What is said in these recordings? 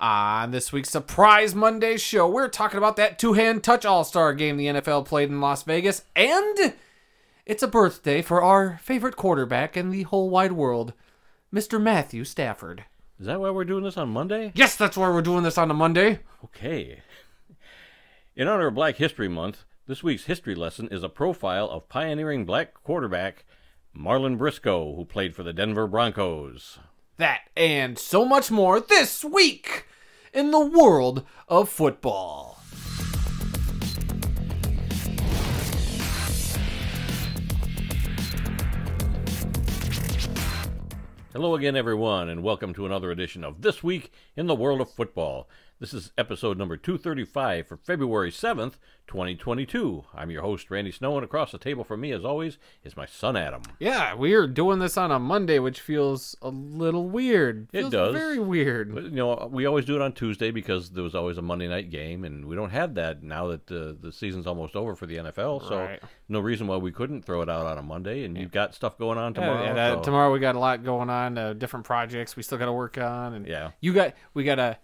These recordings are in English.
On this week's Surprise Monday show, we're talking about that two-hand touch all-star game the NFL played in Las Vegas, and it's a birthday for our favorite quarterback in the whole wide world, Mr. Matthew Stafford. Is that why we're doing this on Monday? Yes, that's why we're doing this on a Monday. Okay. In honor of Black History Month, this week's history lesson is a profile of pioneering black quarterback Marlin Briscoe, who played for the Denver Broncos. That and so much more this week in the world of football. Hello again, everyone, and welcome to another edition of This Week in the World of Football. This is episode number 235 for February 7th, 2022. I'm your host, Randy Snow, and across the table from me, as always, is my son, Adam. Yeah, we're doing this on a Monday, which feels a little weird. It does. Very weird. You know, we always do it on Tuesday because there was always a Monday night game, and we don't have that now that the season's almost over for the NFL, so Right. no reason why we couldn't throw it out on a Monday, and you've got stuff going on tomorrow. So. Tomorrow we got a lot going on, different projects we still got to work on, and Yeah. we got a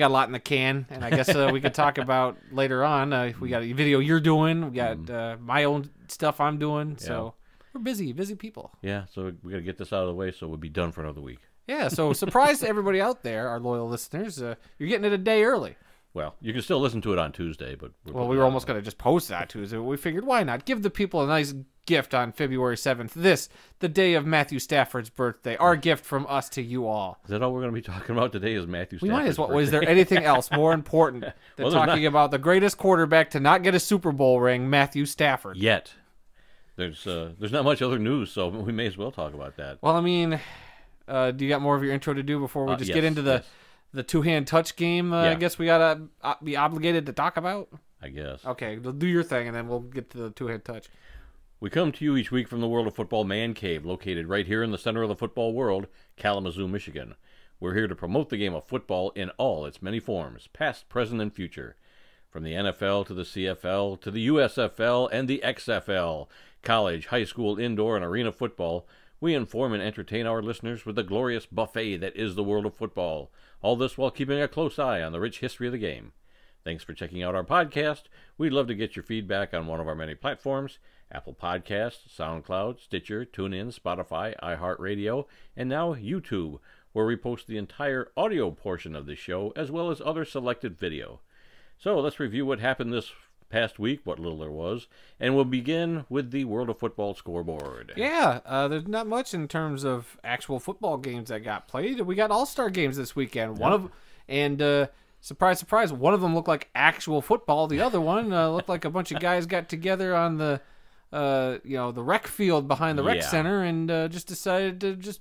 lot in the can, and I guess we could talk about later on. We got a video you're doing, we got my own stuff I'm doing, so we're busy people. Yeah, so we got to get this out of the way so we'll be done for another week. Yeah, so surprise to everybody out there, our loyal listeners, you're getting it a day early. Well, you can still listen to it on Tuesday, but... We were almost going to just post that Tuesday, but we figured, why not? Give the people a nice gift on February 7th. The day of Matthew Stafford's birthday. Our gift from us to you all. Is that all we're going to be talking about today is Matthew Stafford's We might as well. birthday? Is there anything else more important than talking about the greatest quarterback to not get a Super Bowl ring, Matthew Stafford? Yet. There's not much other news, so we may as well talk about that. Well, I mean, do you got more of your intro to do before we just get into the two-hand touch game, I guess we got to be obligated to talk about? I guess. Okay, do your thing, and then we'll get to the two-hand touch. We come to you each week from the World of Football Man Cave, located right here in the center of the football world, Kalamazoo, Michigan. We're here to promote the game of football in all its many forms, past, present, and future. From the NFL to the CFL to the USFL and the XFL, college, high school, indoor, and arena football, we inform and entertain our listeners with the glorious buffet that is the world of football. All this while keeping a close eye on the rich history of the game. Thanks for checking out our podcast. We'd love to get your feedback on one of our many platforms: Apple Podcasts, SoundCloud, Stitcher, TuneIn, Spotify, iHeartRadio, and now YouTube, where we post the entire audio portion of the show as well as other selected video. So let's review what happened this past week, what little there was, and we'll begin with the World of Football scoreboard. Yeah, there's not much in terms of actual football games that got played. We got all-star games this weekend. Surprise, surprise, one of them looked like actual football. The other one looked like a bunch of guys got together on the rec field behind the rec center and just decided to just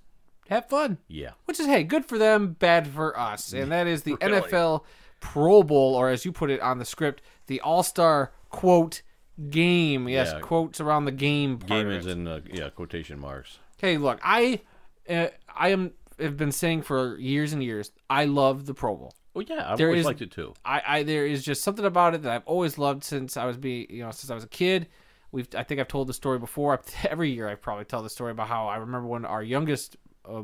have fun. Yeah. Which is, hey, good for them, bad for us. And that is the Really? NFL Pro Bowl, or as you put it on the script, the All-Star, quote, game. Yes, quotes around the game part Game of is it. in quotation marks. Okay, look, I have been saying for years and years, I love the Pro Bowl. Oh yeah, I've always liked it too. There is just something about it that I've always loved since I was a kid. I think I've told the story before. Every year I probably tell the story about how I remember when our youngest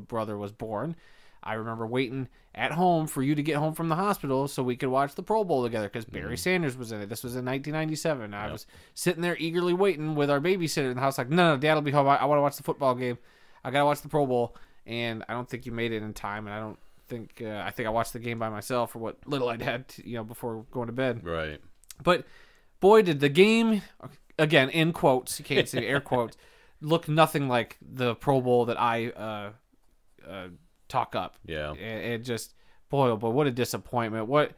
brother was born. I remember waiting at home for you to get home from the hospital so we could watch the Pro Bowl together because Barry Sanders was in it. This was in 1997. I was sitting there eagerly waiting with our babysitter in the house like, no, Dad will be home. I want to watch the football game. I got to watch the Pro Bowl. And I don't think you made it in time, and I don't think I watched the game by myself for what little I'd had before going to bed. Right. But boy, did the game, again, in quotes, you can't see air quotes, look nothing like the Pro Bowl that I talk up. Yeah. And just, boy, oh boy, what a disappointment. What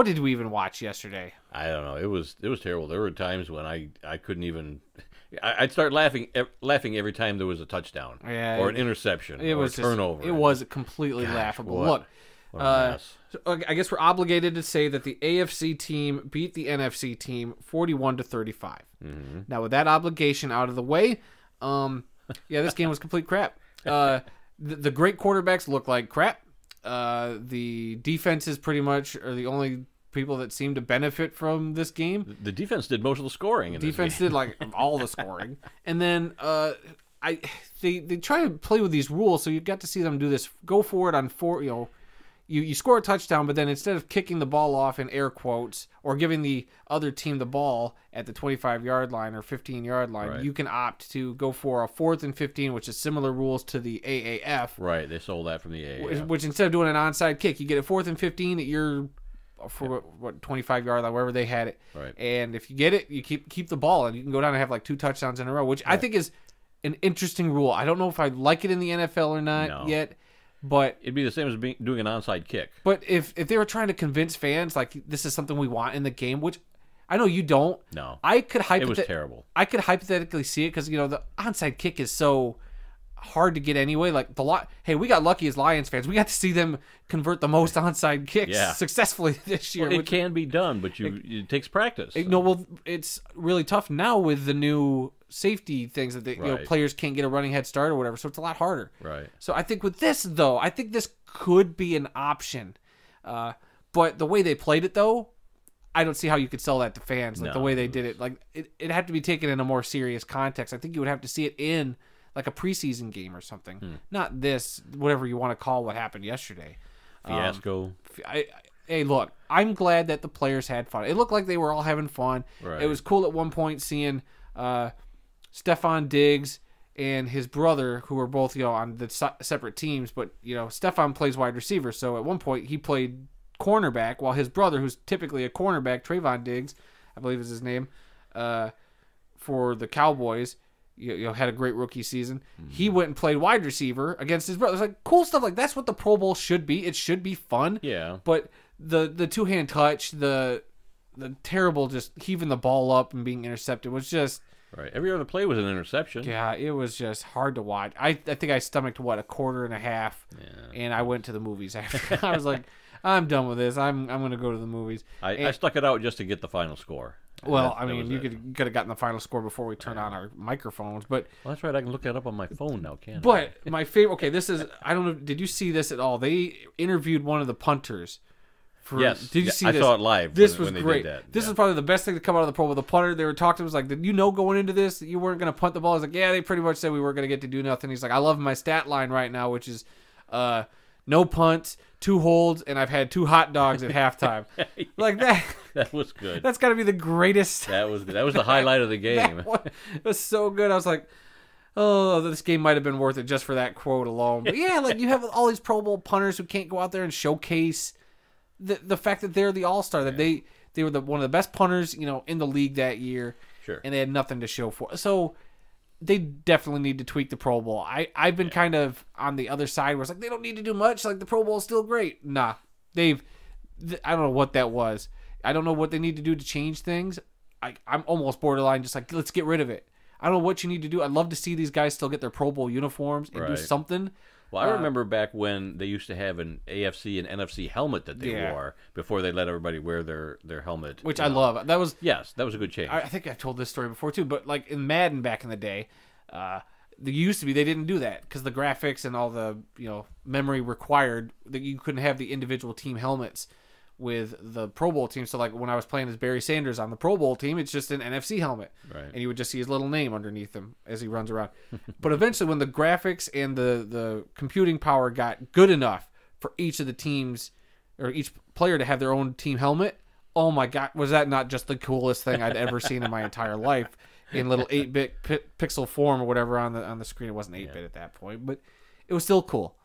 did we even watch yesterday? I don't know. It was terrible. There were times when I couldn't even. I'd start laughing every time there was a touchdown or an interception or a turnover. It was completely laughable. Look, what a mess. So I guess we're obligated to say that the AFC team beat the NFC team 41-35. Mm-hmm. Now, with that obligation out of the way, this game was complete crap. The great quarterbacks look like crap. The defenses pretty much are the only people that seem to benefit from this game. The defense did most of the scoring. Defense did like all the scoring, and then they try to play with these rules, so you've got to see them do this. Go for it on four, you score a touchdown, but then instead of kicking the ball off in air quotes or giving the other team the ball at the 25-yard line or 15-yard line, Right. you can opt to go for a 4th and 15, which is similar rules to the AAF. Right, they sold that from the AAF. Which instead of doing an onside kick, you get a 4th and 15 at your 25-yard line, wherever they had it. Right. And if you get it, you keep the ball, and you can go down and have like 2 touchdowns in a row, which I think is an interesting rule. I don't know if I like it in the NFL or not yet. But it'd be the same as doing an onside kick. But if they were trying to convince fans like this is something we want in the game, which I know you don't. No, it was terrible. I could hypothetically see it because the onside kick is so hard to get anyway. Like hey, we got lucky as Lions fans. We got to see them convert the most onside kicks successfully this year. Well, it can be done, but it takes practice. It's really tough now with the new safety things that players can't get a running head start or whatever, so it's a lot harder. Right. So I think with this though, I think this could be an option, but the way they played it though, I don't see how you could sell that to fans the way they did it. Like it had to be taken in a more serious context. I think you would have to see it in like a preseason game or something, not this whatever you want to call what happened yesterday. Fiasco. Hey, look, I'm glad that the players had fun. It looked like they were all having fun. Right. It was cool at one point seeing Stephon Diggs and his brother, who were both on the separate teams, but Stephon plays wide receiver, so at one point he played cornerback, while his brother, who's typically a cornerback, Trayvon Diggs, I believe is his name, for the Cowboys, had a great rookie season. He went and played wide receiver against his brother. It's like cool stuff. Like that's what the Pro Bowl should be. It should be fun. Yeah. But the two-hand touch, the terrible just heaving the ball up and being intercepted was just. Right. Every other play was an interception. Yeah, it was just hard to watch. I think I stomached, a quarter and a half, and I went to the movies after. I was like, I'm done with this. I'm going to go to the movies. I stuck it out just to get the final score. Well, you could have gotten the final score before we turned on our microphones. But that's right. I can look that up on my phone now, can't I? But my favorite, this is, I don't know, did you see this at all? They interviewed one of the punters. Yes. Did you see this? I saw it live. This when was great. This is probably the best thing to come out of the Pro Bowl. The punter, they were talking to him, was like, did you know going into this that you weren't going to punt the ball? I was like, yeah, they pretty much said we weren't going to get to do nothing. He's like, I love my stat line right now, which is no punts, 2 holds, and I've had 2 hot dogs at halftime. Like that. That was good. That's got to be the greatest. That was the highlight of the game. It was so good. I was like, oh, this game might have been worth it just for that quote alone. But yeah, like you have all these Pro Bowl punters who can't go out there and showcase the fact that they're the all-star, that they were one of the best punters, in the league that year. Sure. And they had nothing to show for it. So they definitely need to tweak the Pro Bowl. I've been kind of on the other side where it's like they don't need to do much. Like the Pro Bowl is still great. Nah, I don't know what that was. I don't know what they need to do to change things. I'm almost borderline just like, let's get rid of it. I don't know what you need to do. I'd love to see these guys still get their Pro Bowl uniforms and do something. Well, I remember back when they used to have an AFC and NFC helmet that they wore before they let everybody wear their helmet. Which I love. That was a good change. I think I've told this story before too, but like in Madden back in the day, there used to be, they didn't do that because the graphics and all the memory required that you couldn't have the individual team helmets with the Pro Bowl team. So like when I was playing as Barry Sanders on the Pro Bowl team, it's just an NFC helmet. Right. And you would just see his little name underneath him as he runs around. But eventually when the graphics and the computing power got good enough for each of the teams or each player to have their own team helmet, oh my God, was that not just the coolest thing I'd ever seen in my entire life in little 8-bit pixel form or whatever on the screen. It wasn't 8-bit at that point, but it was still cool.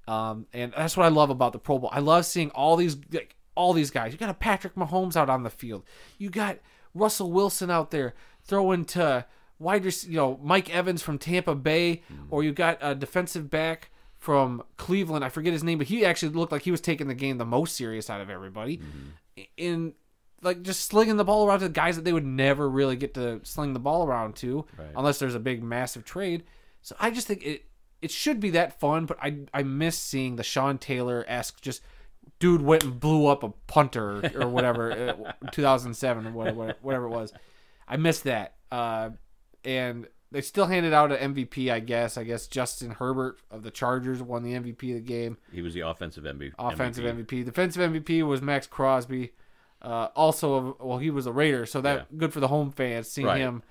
And that's what I love about the Pro Bowl. I love seeing all these guys. You got a Patrick Mahomes out on the field. You got Russell Wilson out there throwing to Mike Evans from Tampa Bay, or you got a defensive back from Cleveland. I forget his name, but he actually looked like he was taking the game the most serious out of everybody. In like just slinging the ball around to the guys that they would never really get to sling the ball around to unless there's a big massive trade. So I just think it should be that fun, but I miss seeing the Sean Taylor-esque just dude went and blew up a punter or whatever, 2007 or whatever it was. I missed that. And they still handed out an MVP, I guess. I guess Justin Herbert of the Chargers won the MVP of the game. He was the offensive MVP. Defensive MVP was Max Crosby. He was a Raider, so that good for the home fans seeing him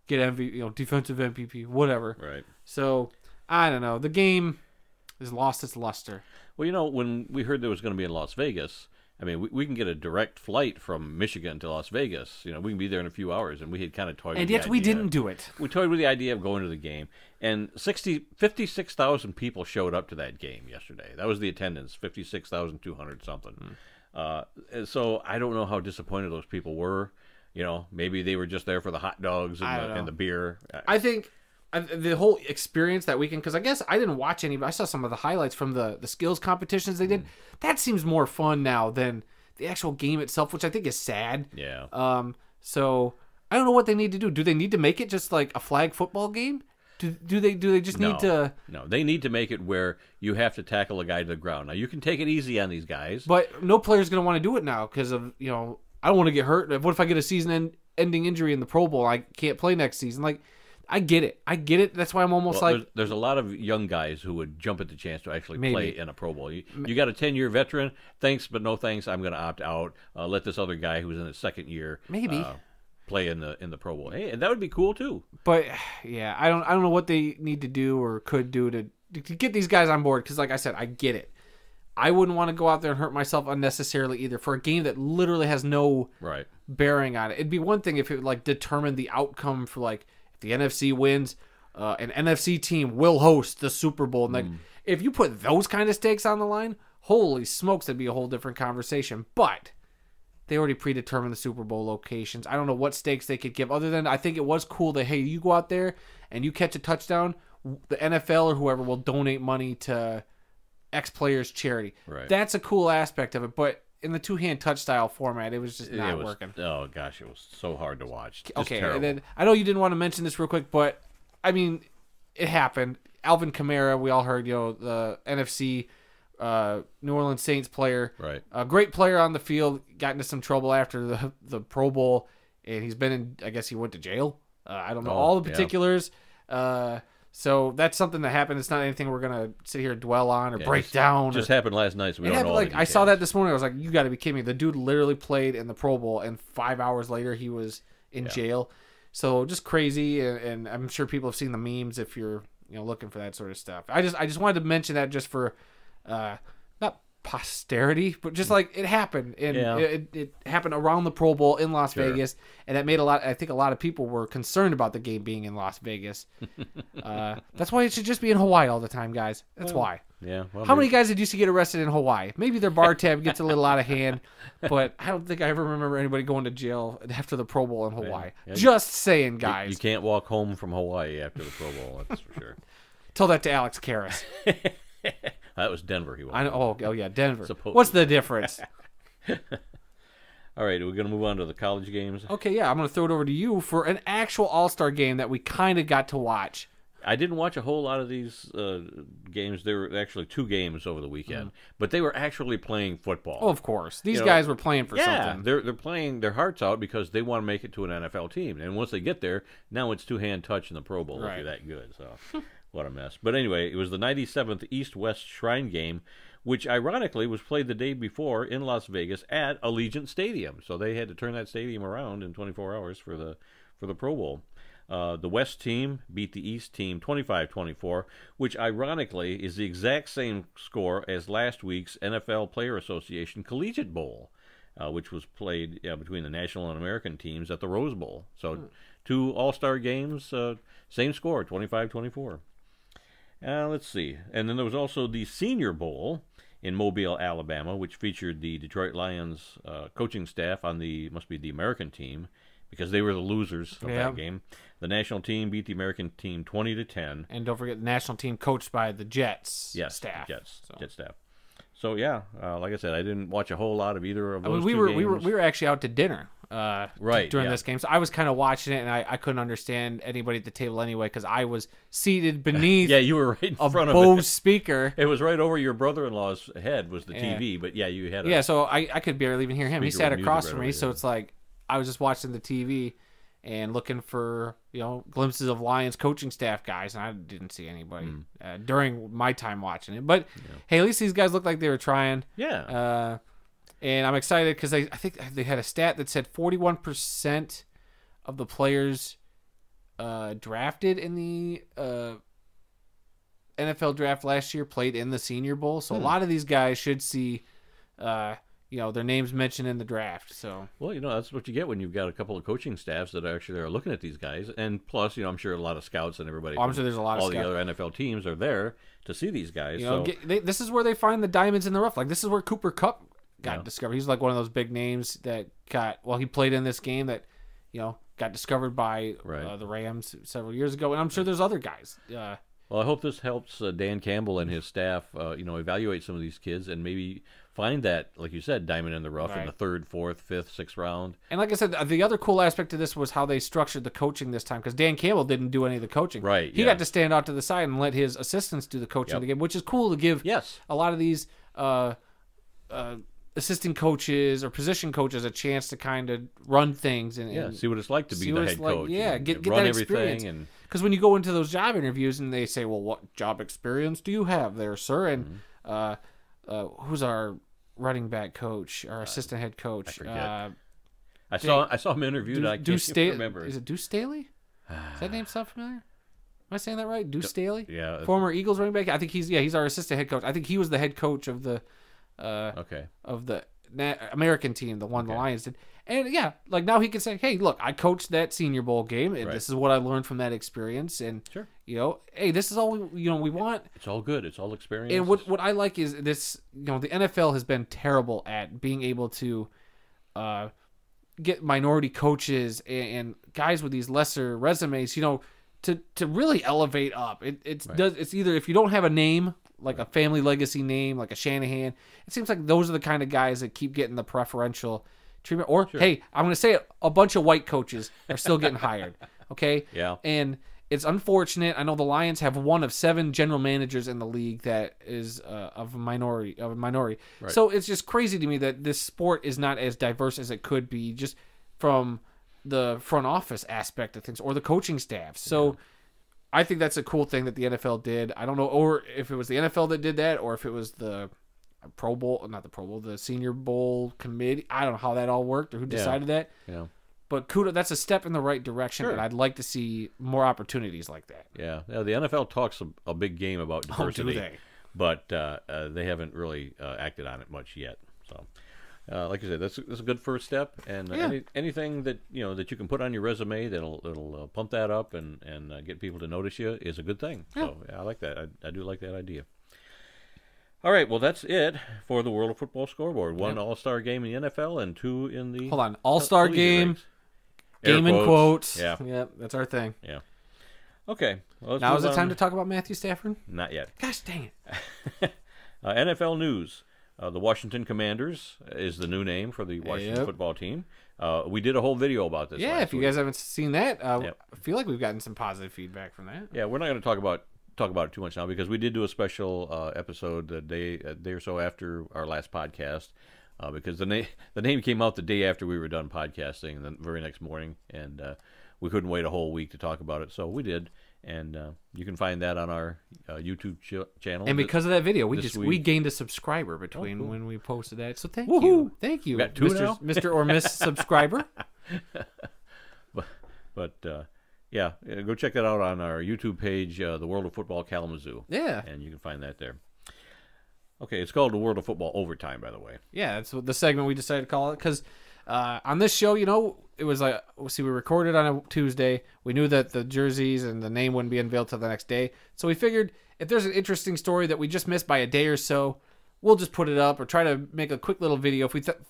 get MVP, defensive MVP, whatever. Right. So I don't know. The game has lost its luster. Well, when we heard there was going to be in Las Vegas, I mean, we can get a direct flight from Michigan to Las Vegas. We can be there in a few hours, and we had kind of toyed with And the yet we idea. didn't do it. We toyed with the idea of going to the game, and 56,000 people showed up to that game yesterday. That was the attendance, 56,200 something. So I don't know how disappointed those people were. Maybe they were just there for the hot dogs and the beer. I think the whole experience that weekend, because I guess I didn't watch any, but I saw some of the highlights from the skills competitions they did. That seems more fun now than the actual game itself, which I think is sad. Yeah. So I don't know what they need to do. Do they need to make it just like a flag football game? Do they just need to? No, they need to make it where you have to tackle a guy to the ground. Now you can take it easy on these guys, but no player's going to want to do it now because of I don't want to get hurt. What if I get a season-ending injury in the Pro Bowl? I can't play next season. Like, I get it. That's why I'm almost there's a lot of young guys who would jump at the chance to actually play in a Pro Bowl. You got a 10-year veteran. Thanks, but no thanks. I'm going to opt out. Let this other guy who's in his second year play in the Pro Bowl. Hey, and that would be cool too. But yeah, I don't know what they need to do or could do to get these guys on board. Because like I said, I get it. I wouldn't want to go out there and hurt myself unnecessarily either for a game that literally has no bearing on it. It'd be one thing if it like determined the outcome for like if the NFC wins, an NFC team will host the Super Bowl. And like if you put those kind of stakes on the line, holy smokes, that'd be a whole different conversation. But they already predetermined the Super Bowl locations. I don't know what stakes they could give other than I think it was cool that, hey, you go out there and you catch a touchdown, the NFL or whoever will donate money to X players charity. Right. That's a cool aspect of it, but in the two-hand touch style format, it was just not working. Oh gosh, it was so hard to watch. Just okay, terrible. And then I know you didn't want to mention this real quick, but I mean, it happened. Alvin Kamara, we all heard, the NFC New Orleans Saints player, right? A great player on the field, got into some trouble after the Pro Bowl, and he's been in. I guess he went to jail. I don't know all the particulars. So that's something that happened. It's not anything we're gonna sit here and dwell on or break down. Just happened last night, so we don't know. Like I saw that this morning. I was like, "You got to be kidding me!" The dude literally played in the Pro Bowl, and 5 hours later, he was in jail. So just crazy, and I'm sure people have seen the memes if you're looking for that sort of stuff. I just wanted to mention that just for not posterity, but just like it happened, and it happened around the Pro Bowl in Las Vegas, and that made I think a lot of people were concerned about the game being in Las Vegas. That's why it should just be in Hawaii all the time, guys. That's why. Yeah. Well, how many guys did you see get arrested in Hawaii? Maybe their bar tab gets a little out of hand, but I don't think I ever remember anybody going to jail after the Pro Bowl in Hawaii. Yeah. Just saying, guys. You can't walk home from Hawaii after the Pro Bowl. That's for sure. Tell that to Alex Karras. That was Denver. He was. I know. Oh yeah, Denver. What's the difference? All right, are we going to move on to the college games? Okay, yeah, I'm going to throw it over to you for an actual All-Star game that we kind of got to watch. I didn't watch a whole lot of these games. There were actually 2 games over the weekend, but they were actually playing football. Oh, of course. These guys were playing for something. They're playing their hearts out because they want to make it to an NFL team. And once they get there, now it's two-hand touch in the Pro Bowl if you're that good. So what a mess. But anyway, it was the 97th East-West Shrine Game, which ironically was played the day before in Las Vegas at Allegiant Stadium. So they had to turn that stadium around in 24 hours for the Pro Bowl. The West team beat the East team 25-24, which ironically is the exact same score as last week's NFL Player Association Collegiate Bowl, which was played between the National and American teams at the Rose Bowl. So 2 All-Star games, same score, 25-24. Let's see. And then there was also the Senior Bowl in Mobile, Alabama, which featured the Detroit Lions coaching staff on must be the American team, because they were the losers of that game. The national team beat the American team 20-10. And don't forget the national team coached by the Jets staff. Jet staff. So like I said, I didn't watch a whole lot of either of those. We were actually out to dinner during this game, so I was kind of watching it, and I couldn't understand anybody at the table anyway because I was seated beneath. You were right in front of Bose speaker. It was right over your brother-in-law's head was the TV, but you had so I could barely even hear him. He sat across from me, so it's like I was just watching the TV and looking for glimpses of Lions coaching staff guys, and I didn't see anybody during my time watching it. But hey, at least these guys looked like they were trying. Yeah. And I'm excited because I think they had a stat that said 41% of the players drafted in the NFL draft last year played in the Senior Bowl, so a lot of these guys should see, their names mentioned in the draft. So, well, that's what you get when you've got a couple of coaching staffs that actually are looking at these guys, and plus, I'm sure a lot of scouts and everybody. I'm sure there's a lot of all the other NFL teams are there to see these guys. This is where they find the diamonds in the rough. Like this is where Cooper Kupp got discovered. He's like one of those big names that he played in this game that, got discovered by the Rams several years ago, and I'm sure there's other guys. Well, I hope this helps Dan Campbell and his staff, evaluate some of these kids and maybe find that, like you said, diamond in the rough in the 3rd, 4th, 5th, 6th round. And like I said, the other cool aspect of this was how they structured the coaching this time, because Dan Campbell didn't do any of the coaching. Right. He got to stand out to the side and let his assistants do the coaching of the game, which is cool to give a lot of these assistant coaches or position coaches a chance to kind of run things and see what it's like to be the head coach. Get run that everything. experience. Because when you go into those job interviews and they say, well, what job experience do you have there, sir? And who's our running back coach, our assistant head coach? I forget. I saw him interviewed. I can't remember. Is it Deuce Staley? Does that name sound familiar? Am I saying that right? Deuce Staley? Yeah. Former Eagles running back. I think he's our assistant head coach. I think he was the head coach of the of the American team, the one the Lions did. And like now he can say, hey, look, I coached that Senior Bowl game, and this is what I learned from that experience. And hey, this is all we want. It's all good. It's all experience. And what I like is this. The NFL has been terrible at being able to get minority coaches and guys with these lesser resumes, to really elevate up. It's either, if you don't have a name, like a family legacy name, like a Shanahan, it seems like those are the kind of guys that keep getting the preferential treatment. Or, hey, I'm going to say it, a bunch of white coaches are still getting hired. Okay? Yeah. And it's unfortunate. I know the Lions have one of 7 general managers in the league that is of a minority. Right. So it's just crazy to me that this sport is not as diverse as it could be, just from the front office aspect of things or the coaching staff. So I think that's a cool thing that the NFL did. I don't know, or if it was the NFL that did that, or if it was the Pro Bowl, not the Pro Bowl, the Senior Bowl committee. I don't know how that all worked or who decided that. Yeah. But kudos, that's a step in the right direction, and I'd like to see more opportunities like that. Yeah. The NFL talks a big game about diversity, do they? But they haven't really acted on it much yet. So, like I said, that's a good first step, and anything that that you can put on your resume that'll pump that up and get people to notice you is a good thing. Yeah. So I like that. I do like that idea. All right, well, that's it for the World of Football scoreboard. 1 All-Star game in the NFL and 2 in the... Hold on. All-Star game, game in quotes. Yeah. Yep, that's our thing. Yeah. Okay. Well, now is it time to talk about Matthew Stafford? Not yet. Gosh dang it. NFL news. The Washington Commanders is the new name for the Washington football team. We did a whole video about this. Yeah, if you guys haven't seen that, I feel like we've gotten some positive feedback from that. Yeah, we're not going to talk about it too much now because we did do a special episode a day or so after our last podcast because the name came out the day after we were done podcasting, the very next morning, and we couldn't wait a whole week to talk about it, so we did. And you can find that on our YouTube channel. And because of that video, we gained a subscriber between when we posted that. So thank you, we got 2 now? Mr. or Miss Subscriber. But go check that out on our YouTube page, The World of Football Kalamazoo. Yeah, and you can find that there. Okay, it's called The World of Football Overtime, by the way. Yeah, that's what the segment we decided to call it because on this show, it was like, we recorded on a Tuesday. We knew that the jerseys and the name wouldn't be unveiled till the next day. So we figured if there's an interesting story that we just missed by a day or so, we'll just put it up or try to make a quick little video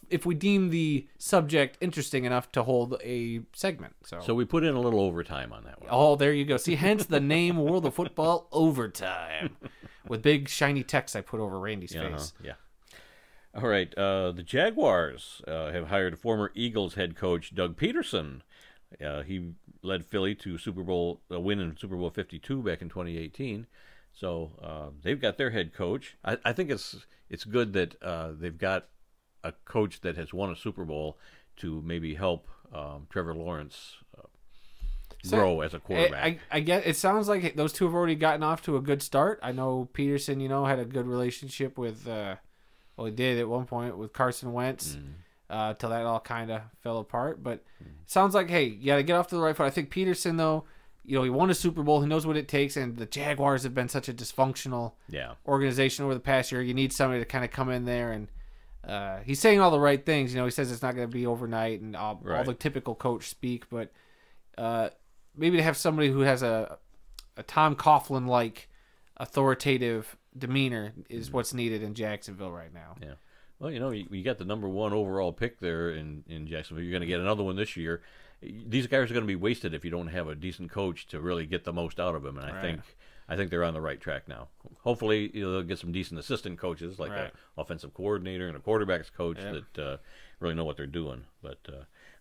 if we deem the subject interesting enough to hold a segment. So we put in a little overtime on that one. Oh, there you go. See, hence the name World of Football Overtime with big shiny text I put over Randy's face. Yeah. All right, the Jaguars have hired former Eagles head coach Doug Peterson. He led Philly to a win in Super Bowl 52 back in 2018. So they've got their head coach. I think it's good that they've got a coach that has won a Super Bowl to maybe help Trevor Lawrence grow as a quarterback. I get it. Sounds like those two have already gotten off to a good start. I know Peterson, had a good relationship with. Well, he did at one point with Carson Wentz till that all kind of fell apart. But it sounds like, hey, you got to get off to the right foot. I think Peterson, though, he won a Super Bowl. He knows what it takes, and the Jaguars have been such a dysfunctional organization over the past year. You need somebody to kind of come in there, and he's saying all the right things. He says it's not going to be overnight and all the typical coach speak, but maybe to have somebody who has a Tom Coughlin-like authoritative demeanor is what's needed in Jacksonville right now. Yeah. Well, you got the number 1 overall pick there in Jacksonville. You're going to get another one this year. These guys are going to be wasted if you don't have a decent coach to really get the most out of them. And I think they're on the right track now. Hopefully, they'll get some decent assistant coaches like an offensive coordinator and a quarterback's coach that really know what they're doing. But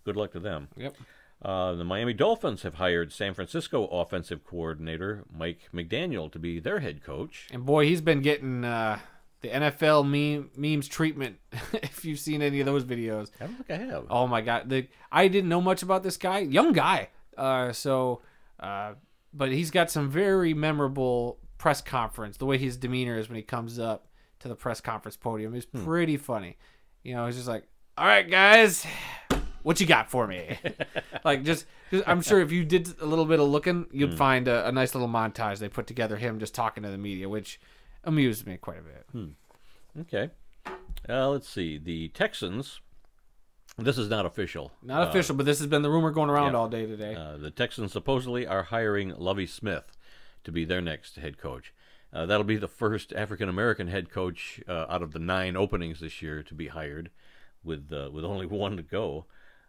good luck to them. Yep. The Miami Dolphins have hired San Francisco offensive coordinator Mike McDaniel to be their head coach. And boy, he's been getting the NFL memes treatment. If you've seen any of those videos, I don't think I have. Oh my God, I didn't know much about this guy, young guy. But he's got some very memorable press conference. The way his demeanor is when he comes up to the press conference podium is pretty funny. He's just like, "All right, guys, what you got for me?" Like just I'm sure if you did a little bit of looking, you'd find a nice little montage they put together, him just talking to the media, which amused me quite a bit. Okay. Let's see. The Texans, this is not official. Not official, but this has been the rumor going around all day today. The Texans supposedly are hiring Lovie Smith to be their next head coach. That'll be the first African-American head coach out of the 9 openings this year to be hired, with only 1 to go.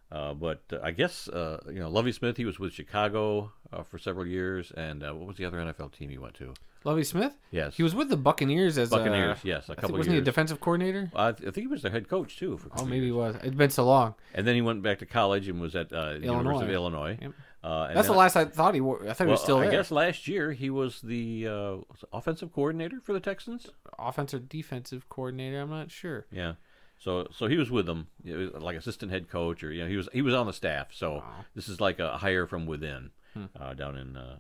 But I guess, Lovie Smith, he was with Chicago for several years. And what was the other NFL team he went to? Lovie Smith? Yes. He was with the Buccaneers yes, a couple of years. Wasn't he a defensive coordinator? I think he was their head coach, too. Maybe he was. It's been so long. And then he went back to college and was at the University of Illinois. Yep. That's the last I thought he was. I thought he was still there. I guess last year he was the offensive coordinator for the Texans? Offensive defensive coordinator, I'm not sure. Yeah. So he was with them, like assistant head coach, or he was on the staff. So this is like a hire from within down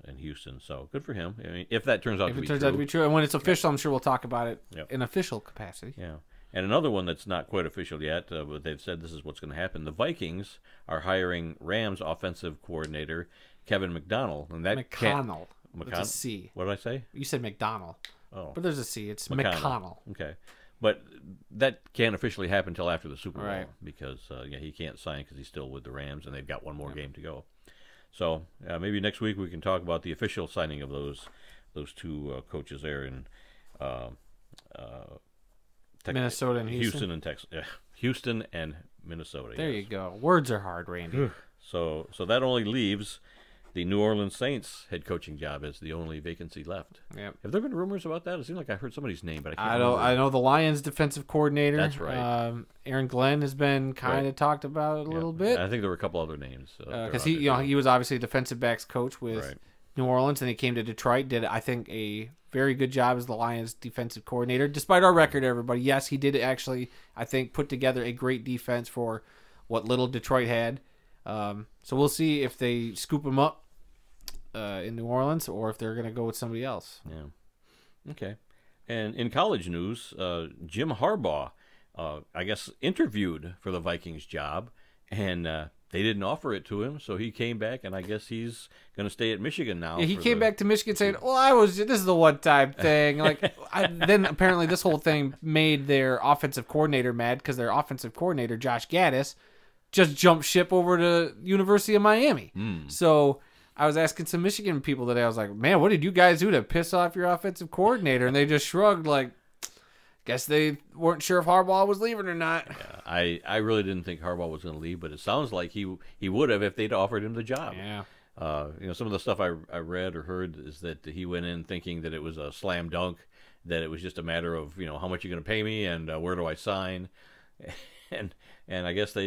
in Houston. So good for him. I mean, if that turns out to be true, and when it's official, I'm sure we'll talk about it in official capacity. Yeah. And another one that's not quite official yet, but they've said this is what's going to happen. The Vikings are hiring Rams offensive coordinator Kevin Mcdonald, and that McConnell. It's a C. What did I say? You said McDonald. Oh, but there's a C. It's McConnell. Okay. But that can't officially happen until after the Super Bowl, right? Because he can't sign because he's still with the Rams, and they've got one more game to go. So maybe next week we can talk about the official signing of those 2 coaches there in Minnesota and Houston and Texas. Yeah, Houston and Minnesota. There you go. Words are hard, Randy. So that only leaves the New Orleans Saints head coaching job as the only vacancy left. Yep. Have there been rumors about that? It seemed like I heard somebody's name, but I can't remember. I know the Lions defensive coordinator. That's right. Aaron Glenn has been kind of talked about a little bit. I think there were a couple other names. Because he was obviously a defensive backs coach with New Orleans, and he came to Detroit. Did I think a very good job as the Lions defensive coordinator, despite our record. Everybody, yes, he did actually. I think put together a great defense for what little Detroit had. So we'll see if they scoop him up in New Orleans, or if they're going to go with somebody else. Yeah. Okay. And in college news, Jim Harbaugh, I guess, interviewed for the Vikings job, and they didn't offer it to him, so he came back, and I guess he's going to stay at Michigan now. Yeah, he came back to Michigan saying, "Well, this is the one-time thing." Then apparently this whole thing made their offensive coordinator mad because their offensive coordinator, Josh Gaddis, just jumped ship over to University of Miami. So I was asking some Michigan people today. I was like, "Man, what did you guys do to piss off your offensive coordinator?" And they just shrugged, like, guess they weren't sure if Harbaugh was leaving or not. Yeah, I really didn't think Harbaugh was going to leave, but it sounds like he would have if they'd offered him the job. Yeah. Some of the stuff I read or heard is that he went in thinking that it was a slam dunk, that it was just a matter of how much you're going to pay me and where do I sign, and I guess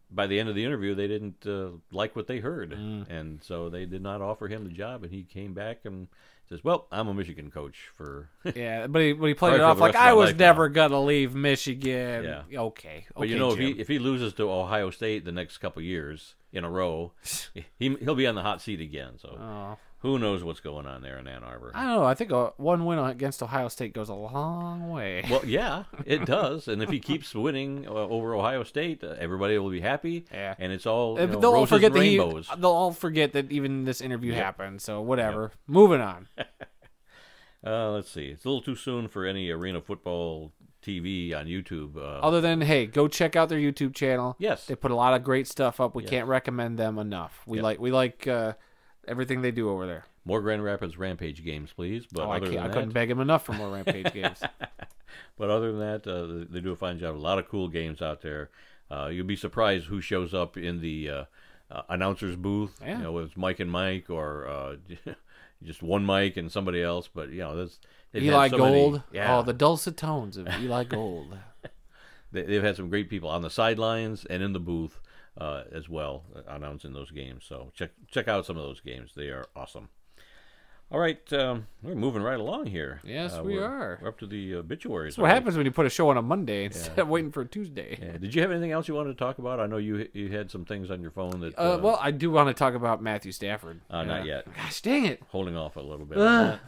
by the end of the interview they didn't like what they heard, and so they did not offer him the job, and he came back and says, "Well, I'm a Michigan coach for." Yeah, but he played it off like I was never gonna leave Michigan. Yeah, okay. But if he loses to Ohio State the next couple years in a row, he'll be on the hot seat again. So Who knows what's going on there in Ann Arbor? I don't know. I think one win against Ohio State goes a long way. Well, yeah, it does. And if he keeps winning over Ohio State, everybody will be happy. Yeah. And it's all They'll roses all forget and rainbows. they'll all forget that even this interview happened. So whatever. Moving on. Let's see. It's a little too soon for any arena football TV on YouTube. Other than, hey, go check out their YouTube channel. Yes. They put a lot of great stuff up. We can't recommend them enough. We like everything they do over there. More Grand Rapids Rampage games, please. But I couldn't beg them enough for more Rampage games. But other than that, they do a fine job. A lot of cool games out there. You'll be surprised who shows up in the announcer's booth. Yeah. Whether it's Mike and Mike or just one Mike and somebody else. But Eli Gold. Oh, the dulcet tones of Eli Gold. They've had some great people on the sidelines and in the booth as well, announcing those games. So check out some of those games. They are awesome. All right, we're moving right along here. Yes, we are. We're up to the obituaries. That's what happens when you put a show on a Monday instead of waiting for a Tuesday. Yeah. Did you have anything else you wanted to talk about? I know you had some things on your phone that. Well, I do want to talk about Matthew Stafford. Not yet. Gosh, dang it! Holding off a little bit. On that.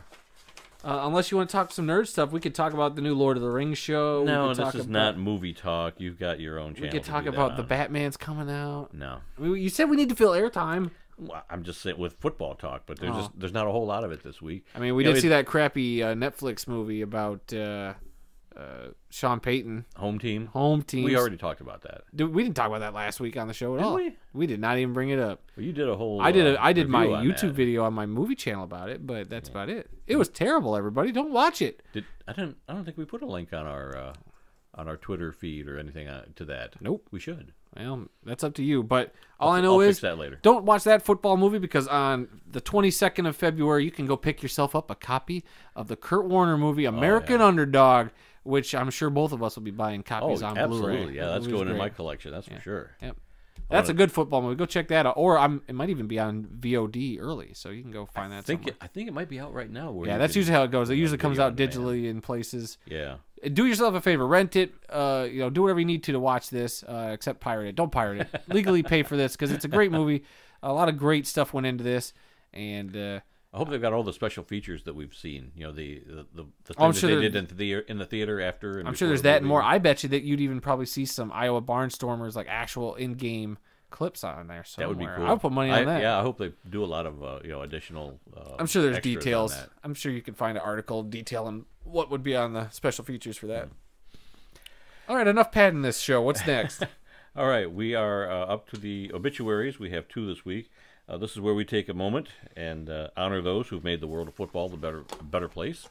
Unless you want to talk some nerd stuff, we could talk about the new Lord of the Rings show. No, this is not movie talk. You've got your own channel. We could talk about the Batman's coming out. No. You said we need to fill airtime. Well, I'm just saying with football talk, but there's not a whole lot of it this week. I mean, we did see that crappy Netflix movie about Sean Payton. Home team. We already talked about that. We didn't talk about that last week on the show at all. We did not even bring it up. Well, you did a whole. I did my YouTube video on my movie channel about it, but that's about it. It was terrible. Everybody, don't watch it. I don't think we put a link on our Twitter feed or anything to that. Nope. We should. Well, that's up to you. But all I know is fix that later. Don't watch that football movie because on the 22nd of February, you can go pick yourself up a copy of the Kurt Warner movie, American Underdog, which I'm sure both of us will be buying copies on Blu-ray. Absolutely. Yeah, that's going in my collection. That's for sure. Yep. That's a good football movie. Go check that out. Or it might even be on VOD early, so you can go find that somewhere. I think it might be out right now. That's usually how it goes. It usually comes out digitally in places. Yeah. Do yourself a favor. Rent it. Do whatever you need to watch this, except pirate it. Don't pirate it. Legally pay for this because it's a great movie. A lot of great stuff went into this. And I hope they've got all the special features that we've seen. The things that they did in the theater after. I'm sure there's that and more. I bet you that you'd even probably see some Iowa Barnstormers, like actual in-game clips on there somewhere. That would be cool. I would put money on that. Yeah, I hope they do a lot of additional. I'm sure there's details. I'm sure you can find an article detailing what would be on the special features for that. All right, enough padding this show. What's next? All right, we are up to the obituaries. We have 2 this week. This is where we take a moment and honor those who've made the world of football a better place.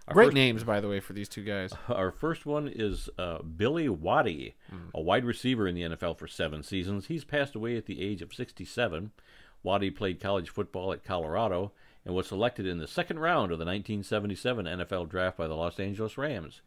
Great names, by the way, for these 2 guys. Our first one is Billy Waddy, a wide receiver in the NFL for 7 seasons. He's passed away at the age of 67. Waddy played college football at Colorado and was selected in the second round of the 1977 NFL Draft by the Los Angeles Rams.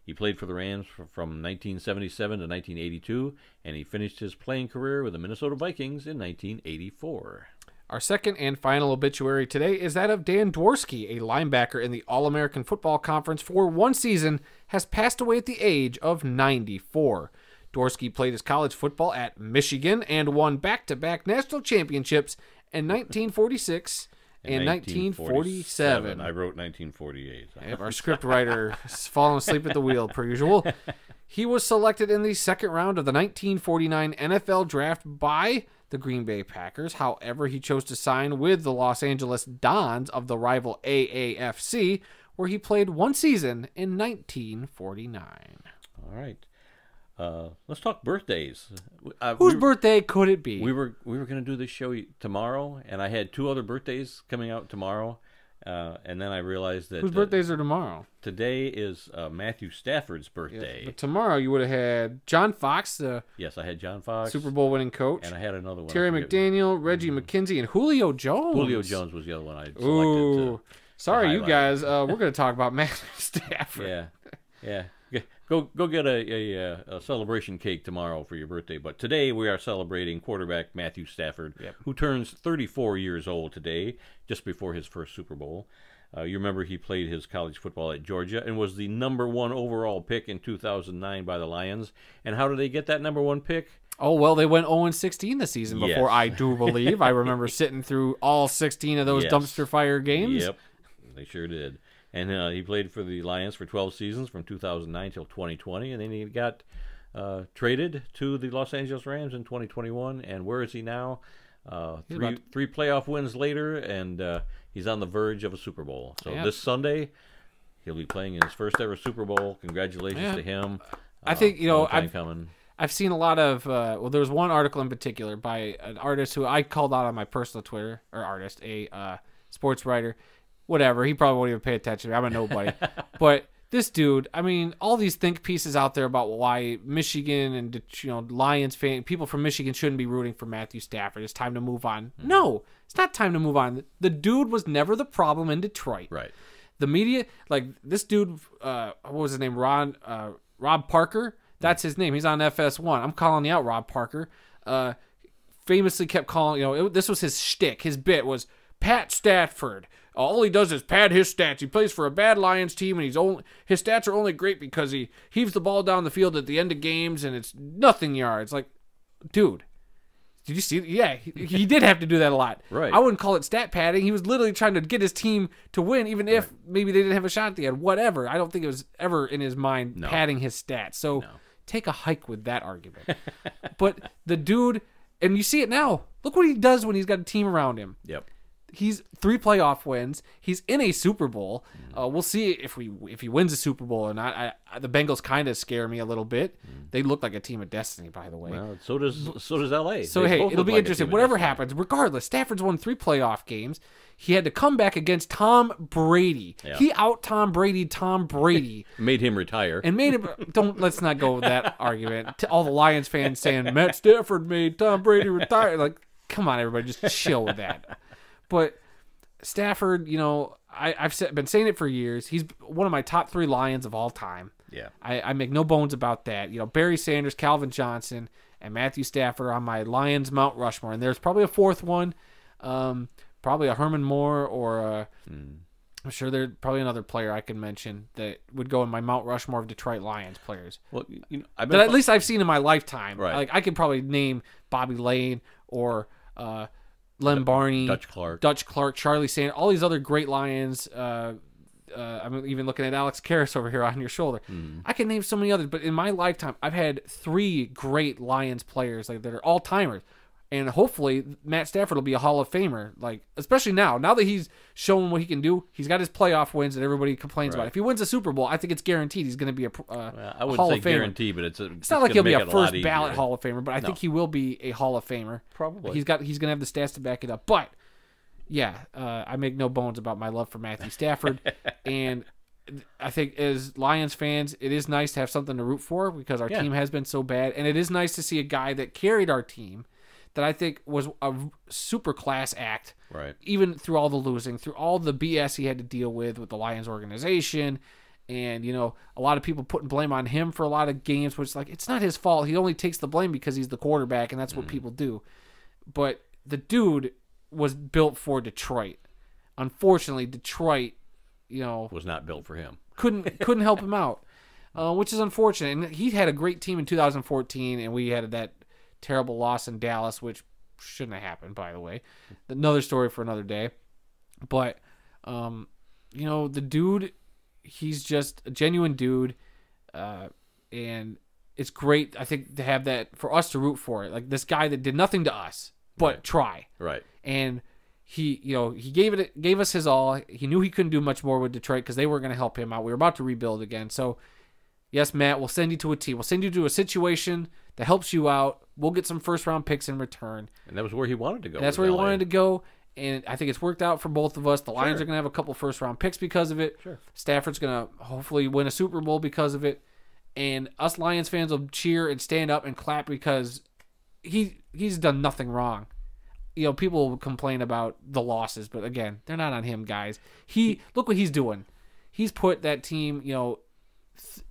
He played for the Rams from 1977 to 1982, and he finished his playing career with the Minnesota Vikings in 1984. Our second and final obituary today is that of Dan Dworsky, a linebacker in the All-American Football Conference for 1 season, has passed away at the age of 94. Dworsky played his college football at Michigan and won back-to-back national championships in 1946 and 1947. I wrote 1948. Our script writer is falling asleep at the wheel, per usual. He was selected in the second round of the 1949 NFL Draft by the Green Bay Packers. However, he chose to sign with the Los Angeles Dons of the rival AAFC, where he played 1 season in 1949. All right. Let's talk birthdays. Whose birthday could it be? We were going to do this show tomorrow, and I had 2 other birthdays coming out tomorrow, and then I realized that whose birthdays are tomorrow? Today is Matthew Stafford's birthday. Yes, but tomorrow you would have had John Fox, yes, I had John Fox, Super Bowl winning coach, and I had another one. Terry McDaniel, Reggie McKenzie, and Julio Jones. Julio Jones was the other one I selected. Ooh, sorry, you guys. We're going to talk about Matthew Stafford. Yeah. Go get a celebration cake tomorrow for your birthday. But today we are celebrating quarterback Matthew Stafford, who turns 34 years old today, just before his first Super Bowl. You remember he played his college football at Georgia and was the #1 overall pick in 2009 by the Lions. And how did they get that #1 pick? Oh, well, they went 0-16 this season before, Yes. I do believe. I remember sitting through all 16 of those Yes. dumpster fire games. Yep, they sure did. And he played for the Lions for 12 seasons from 2009 till 2020, and then he got traded to the Los Angeles Rams in 2021. And where is he now? Three playoff wins later, and he's on the verge of a Super Bowl. So this Sunday, he'll be playing in his first ever Super Bowl. Congratulations to him. I think, coming. I've seen a lot of, there was one article in particular by an artist who I called out on my personal Twitter, or artist, a sports writer, whatever. He probably won't even pay attention to me. I'm a nobody. But this dude, I mean, all these think pieces out there about why Michigan and, Lions people from Michigan shouldn't be rooting for Matthew Stafford. It's time to move on. No, it's not time to move on. The dude was never the problem in Detroit. Right. The media, like this dude, what was his name? Rob Parker. That's his name. He's on FS1. I'm calling you out, Rob Parker. Famously kept calling, this was his shtick. His bit was Pat Stafford. All he does is pad his stats. He plays for a bad Lions team, and his stats are only great because he heaves the ball down the field at the end of games, and it's nothing yards. Like, dude, did you see? Yeah, he did have to do that a lot. Right. I wouldn't call it stat padding. He was literally trying to get his team to win, even if maybe they didn't have a shot at the end. Whatever. I don't think it was ever in his mind padding his stats. So take a hike with that argument. But the dude, and you see it now. Look what he does when he's got a team around him. Yep. He's 3 playoff wins. He's in a Super Bowl. We'll see if he wins a Super Bowl or not. The Bengals kind of scare me a little bit. They look like a team of destiny, by the way. Well, so does LA. So hey, it'll be interesting. Whatever happens, regardless, Stafford's won 3 playoff games. He had to come back against Tom Brady. Yeah. He out Tom Brady. Made him retire. And made him. Let's not go with that argument. To all the Lions fans saying Matt Stafford made Tom Brady retire. Like, come on, everybody, just chill with that. But Stafford, I've been saying it for years. He's one of my top 3 Lions of all time. Yeah, I make no bones about that. Barry Sanders, Calvin Johnson, and Matthew Stafford are on my Lions Mount Rushmore. And there's probably a 4th one, probably a Herman Moore, or I'm sure there's probably another player I can mention that would go in my Mount Rushmore of Detroit Lions players. Well, but at least I've seen in my lifetime. Right. Like I could probably name Bobby Lane or Len Barney, Dutch Clark, Charlie Sanders, all these other great Lions. I'm even looking at Alex Karras over here on your shoulder. I can name so many others, but in my lifetime, I've had 3 great Lions players that are all timers, and hopefully Matt Stafford will be a Hall of Famer. Like, especially now that he's shown what he can do, he's got his playoff wins that everybody complains about. If he wins a Super Bowl, I think it's guaranteed he's going to be a I wouldn't Hall say of Famer. Guarantee, but it's not like he'll be a first ballot Hall of Famer, but I think he will be a Hall of Famer. Probably. He's going to have the stats to back it up. But yeah, I make no bones about my love for Matthew Stafford, and I think as Lions fans, it is nice to have something to root for because our team has been so bad, and it is nice to see a guy that carried our team that I think was a super class act, right? Even through all the losing, through all the BS he had to deal with the Lions organization, and a lot of people putting blame on him for a lot of games, which it's not his fault. He only takes the blame because he's the quarterback, and that's what people do. But the dude was built for Detroit. Unfortunately, Detroit, was not built for him. Couldn't help him out, which is unfortunate. And he had a great team in 2014, and we had that terrible loss in Dallas, which shouldn't have happened, by the way. Another story for another day. But, the dude, he's just a genuine dude, and it's great, I think, to have that, for us to root for it. Like, this guy that did nothing to us, but try. Right. And he gave us his all. He knew he couldn't do much more with Detroit because they were going to help him out. We were about to rebuild again. So, yes, Matt, we'll send you to a team. We'll send you to a situation that helps you out. We'll get some first-round picks in return. And that was where he wanted to go. And that's where he wanted to go, and I think it's worked out for both of us. The Lions are going to have a couple first-round picks because of it. Sure. Stafford's going to hopefully win a Super Bowl because of it. And us Lions fans will cheer and stand up and clap because he's done nothing wrong. People will complain about the losses, but again, they're not on him, guys. Look what he's doing. He's put that team,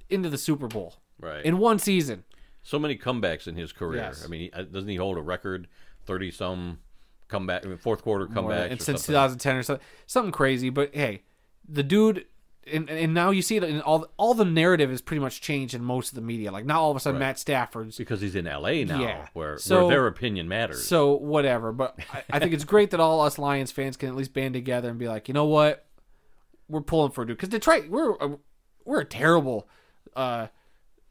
into the Super Bowl. Right. In one season. So many comebacks in his career. Yes. I mean, doesn't he hold a record 30-some comeback, fourth quarter comebacks? And since 2010 or something crazy. But hey, the dude and now you see it in all the narrative is pretty much changed in most of the media. Like now all of a sudden Matt Stafford's because he's in L.A. now, Yeah. where So- their opinion matters. So whatever, but I think it's great that all us Lions fans can at least band together and be like, you know what, we're pulling for Duke because Detroit, we're a terrible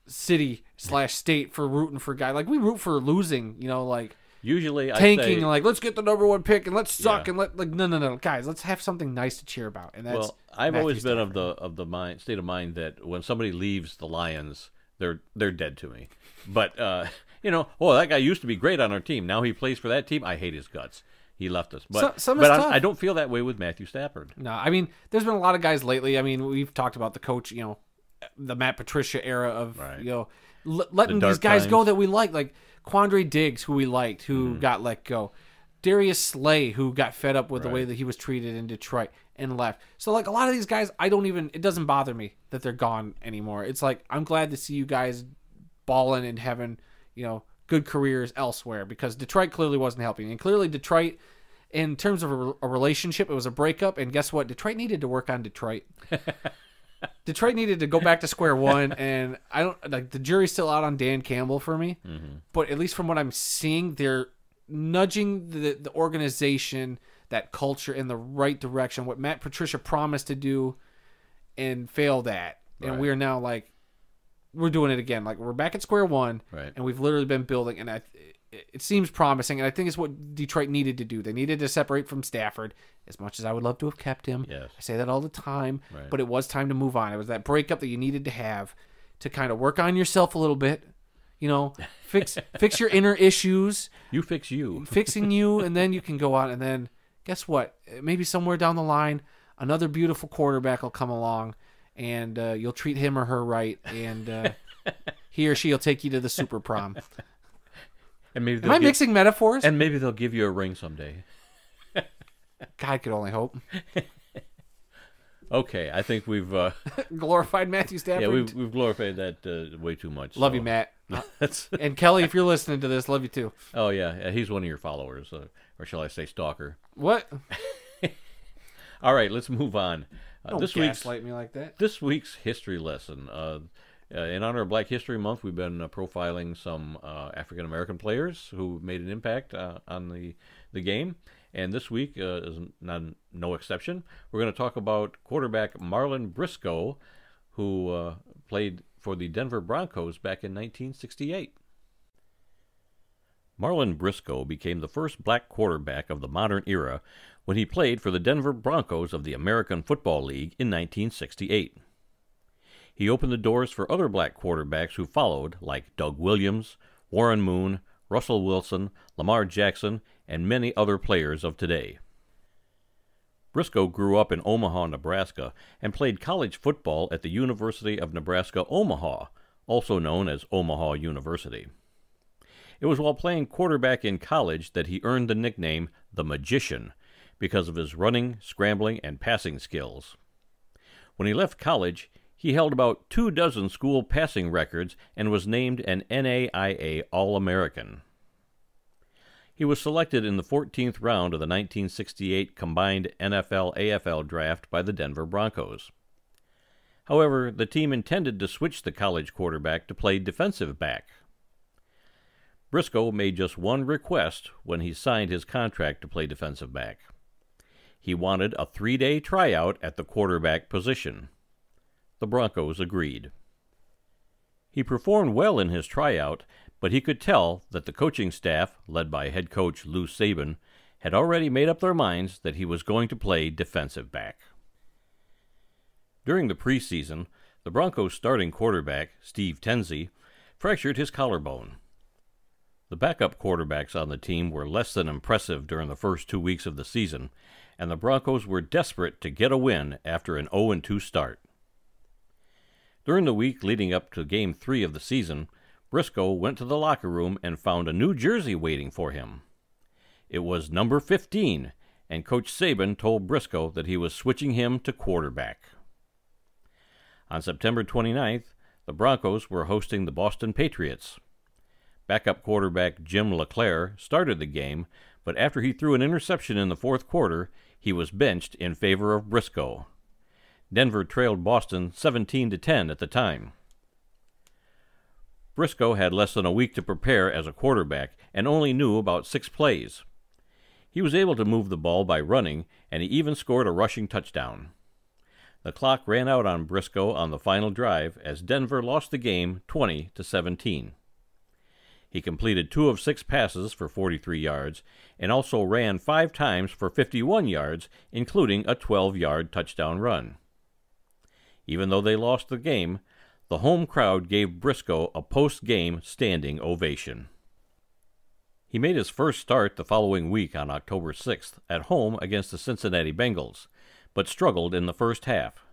city/state for rooting for guys. Like we root for losing, like Usually, tanking, I say, like let's get the #1 pick and let's suck Yeah. and no, guys, let's have something nice to cheer about. And that's I've Matthew always been Stafford. of the state of mind that when somebody leaves the Lions, they're dead to me. But that guy used to be great on our team. Now he plays for that team. I hate his guts. He left us. But Some is tough. I don't feel that way with Matthew Stafford. No, I mean, there's been a lot of guys lately. I mean, we've talked about the coach, the Matt Patricia era of, Right. Letting The these dark guys go times. that we like Quandre Diggs, who we liked, who got let go. Darius Slay, who got fed up with the way Right. that he was treated in Detroit and left. So, like, a lot of these guys, it doesn't bother me that they're gone anymore. It's like, I'm glad to see you guys balling and having, good careers elsewhere because Detroit clearly wasn't helping. And clearly Detroit, in terms of a relationship, it was a breakup. And guess what? Detroit needed to work on Detroit. Detroit needed to go back to square one, and the jury's still out on Dan Campbell for me. Mm-hmm. But at least from what I'm seeing, they're nudging the organization, that culture in the right direction. What Matt Patricia promised to do and failed at, and Right. we are now we're doing it again. Like we're back at square one, Right. and we've literally been building, and it seems promising, and I think it's what Detroit needed to do. They needed to separate from Stafford, as much as I would love to have kept him. Yes. I say that all the time, Right. but it was time to move on. It was that breakup that you needed to have to kind of work on yourself a little bit, fix your inner issues, You fix you. fixing you, and then you can go on. And then guess what? Maybe somewhere down the line, another beautiful quarterback will come along, and you'll treat him or her right, and he or she will take you to the super prom. And maybe Am I mixing metaphors? And maybe they'll give you a ring someday. God could only hope. Okay, I think we've Glorified Matthew Stafford. we've glorified that way too much. Love so you, Matt. That's And Kelly, if you're listening to this, love you too. oh yeah, he's one of your followers, or shall I say, stalker. What? All right, let's move on. Don't gaslight me like that. This week's history lesson. In honor of Black History Month, we've been profiling some African American players who made an impact on the game, and this week is no exception. We're going to talk about quarterback Marlon Briscoe, who played for the Denver Broncos back in 1968. Marlon Briscoe became the first black quarterback of the modern era when he played for the Denver Broncos of the American Football League in 1968. He opened the doors for other black quarterbacks who followed, like Doug Williams, Warren Moon, Russell Wilson, Lamar Jackson, and many other players of today. Briscoe grew up in Omaha, Nebraska, and played college football at the University of Nebraska-Omaha, also known as Omaha University. It was while playing quarterback in college that he earned the nickname the Magician because of his running, scrambling, and passing skills. When he left college, he held about 24 school passing records and was named an NAIA All-American. He was selected in the 14th round of the 1968 combined NFL-AFL draft by the Denver Broncos. However, the team intended to switch the college quarterback to play defensive back. Briscoe made just one request when he signed his contract to play defensive back. He wanted a 3-day tryout at the quarterback position. The Broncos agreed. He performed well in his tryout, but he could tell that the coaching staff, led by head coach Lou Saban, had already made up their minds that he was going to play defensive back. During the preseason, the Broncos' starting quarterback, Steve Tenzie, fractured his collarbone. The backup quarterbacks on the team were less than impressive during the first 2 weeks of the season, and the Broncos were desperate to get a win after an 0-2 start. During the week leading up to Game 3 of the season, Briscoe went to the locker room and found a new jersey waiting for him. It was number 15, and Coach Saban told Briscoe that he was switching him to quarterback. On September 29th, the Broncos were hosting the Boston Patriots. Backup quarterback Jim LeClaire started the game, but after he threw an interception in the fourth quarter, he was benched in favor of Briscoe. Denver trailed Boston 17-10 at the time. Briscoe had less than a week to prepare as a quarterback and only knew about 6 plays. He was able to move the ball by running, and he even scored a rushing touchdown. The clock ran out on Briscoe on the final drive as Denver lost the game 20-17. He completed 2 of 6 passes for 43 yards and also ran 5 times for 51 yards, including a 12-yard touchdown run. Even though they lost the game, the home crowd gave Briscoe a post-game standing ovation. He made his first start the following week on October 6th at home against the Cincinnati Bengals, but struggled in the first half.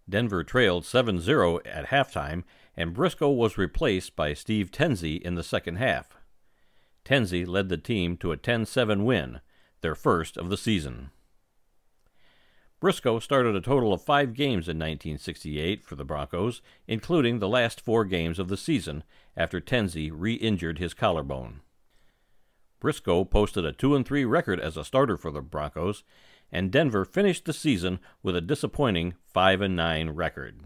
Denver trailed 7-0 at halftime, and Briscoe was replaced by Steve Tenzie in the second half. Tenzie led the team to a 10-7 win, their first of the season. Briscoe started a total of 5 games in 1968 for the Broncos, including the last 4 games of the season after Tenzie re-injured his collarbone. Briscoe posted a 2-3 record as a starter for the Broncos, and Denver finished the season with a disappointing 5-9 record.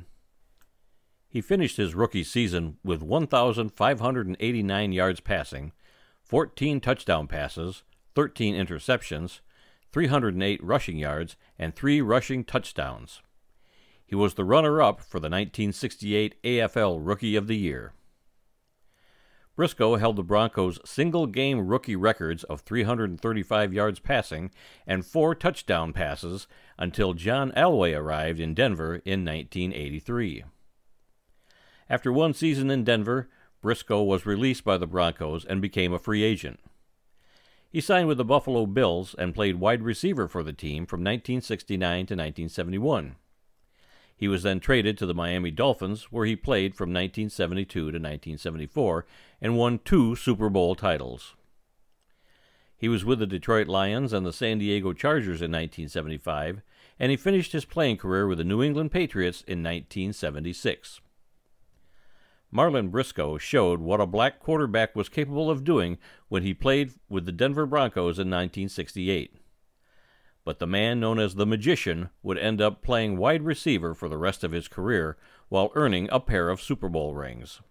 He finished his rookie season with 1,589 yards passing, 14 touchdown passes, 13 interceptions, 308 rushing yards, and 3 rushing touchdowns. He was the runner-up for the 1968 AFL Rookie of the Year. Briscoe held the Broncos' single-game rookie records of 335 yards passing and 4 touchdown passes until John Elway arrived in Denver in 1983. After 1 season in Denver, Briscoe was released by the Broncos and became a free agent. He signed with the Buffalo Bills and played wide receiver for the team from 1969 to 1971. He was then traded to the Miami Dolphins, where he played from 1972 to 1974 and won 2 Super Bowl titles. He was with the Detroit Lions and the San Diego Chargers in 1975, and he finished his playing career with the New England Patriots in 1976. Marlin Briscoe showed what a black quarterback was capable of doing when he played with the Denver Broncos in 1968. But the man known as the Magician would end up playing wide receiver for the rest of his career while earning a pair of Super Bowl rings.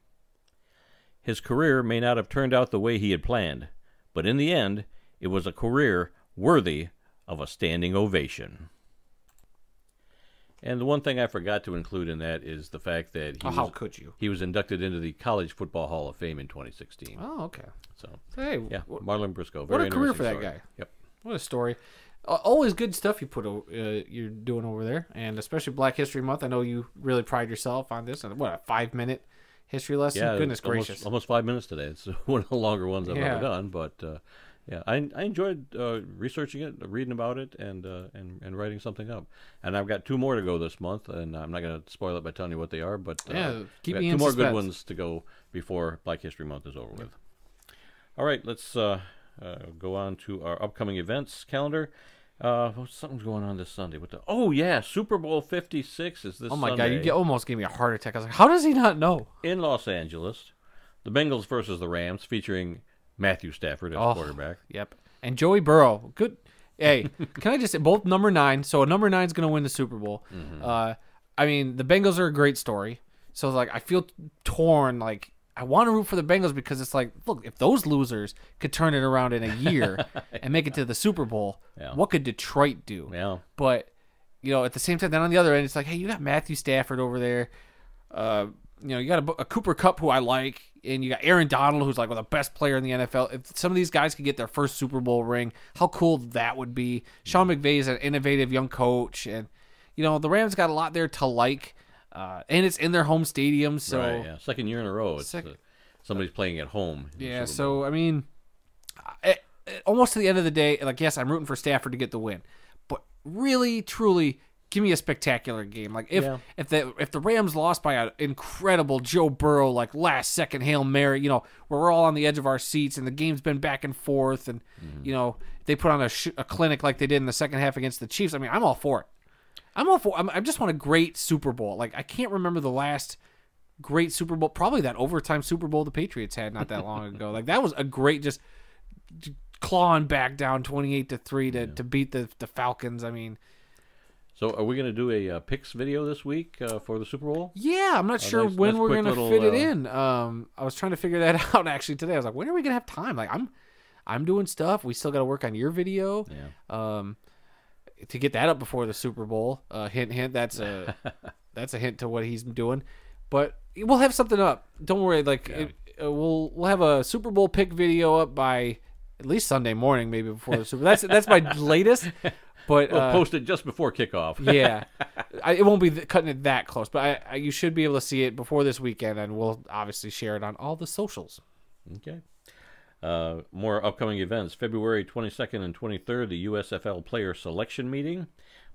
His career may not have turned out the way he had planned, but in the end, it was a career worthy of a standing ovation. And the one thing I forgot to include in that is the fact that how could you? He was inducted into the College Football Hall of Fame in 2016. Oh, okay. So hey, yeah, Marlon Briscoe. What a career for that story. guy. Yep. What a story. Always good stuff you're doing over there, and especially Black History Month. I know you really pride yourself on this. What, a 5-minute history lesson? Yeah, Goodness gracious. Almost 5 minutes today. It's one of the longer ones I've ever done, but yeah, I enjoyed researching it, reading about it, and writing something up. And I've got 2 more to go this month, and I'm not going to spoil it by telling you what they are, but keep I've me got 2 in more suspense. good ones to go before Black History Month is over with. All right, let's go on to our upcoming events calendar. Something's going on this Sunday. Oh yeah, Super Bowl 56 is this Sunday. Oh my God, you almost gave me a heart attack. I was like, how does he not know? In Los Angeles, the Bengals versus the Rams, featuring Matthew Stafford as quarterback. Yep, and Joey Burrow. Good. Hey, can I just say both number 9? So number 9 is going to win the Super Bowl. Mm-hmm. I mean, the Bengals are a great story. So like, I feel torn. Like, I want to root for the Bengals because it's like, look, if those losers could turn it around in a year and make it to the Super Bowl, what could Detroit do? Yeah. But, at the same time, then on the other end, it's like, hey, you got Matthew Stafford over there. You got a Cooper Kupp who I like, and you got Aaron Donald, who's like the best player in the NFL. If some of these guys could get their first Super Bowl ring, how cool that would be. Sean McVay is an innovative young coach, and, the Rams got a lot there to like. And it's in their home stadium, so right, yeah. Second year in a row, somebody's playing at home. Yeah, so I mean, almost to the end of the day, like, yes, I'm rooting for Stafford to get the win, but really, truly, give me a spectacular game. Like if the Rams lost by an incredible Joe Burrow last second Hail Mary, where we're all on the edge of our seats and the game's been back and forth, and they put on a clinic like they did in the second half against the Chiefs. I mean, I'm all for it. I just want a great Super Bowl. Like, I can't remember the last great Super Bowl. Probably that overtime Super Bowl the Patriots had not that long ago. Like, that was a great, just clawing back down 28-3 to beat the Falcons. I mean, So are we going to do a picks video this week for the Super Bowl? Yeah, I'm not sure when we're going to fit it in. I was trying to figure that out actually today. I was like, when are we going to have time? Like, I'm doing stuff. We still got to work on your video. Yeah. To get that up before the Super Bowl. Hint, hint. That's a hint to what he's doing. But we'll have something up. Don't worry. Like we'll have a Super Bowl pick video up by at least Sunday morning, maybe before the Super Bowl. That's my latest. But we'll post it just before kickoff. Yeah, it won't be cutting it that close, but you should be able to see it before this weekend, and we'll obviously share it on all the socials. Okay. More upcoming events. February 22nd and 23rd, the USFL Player Selection Meeting.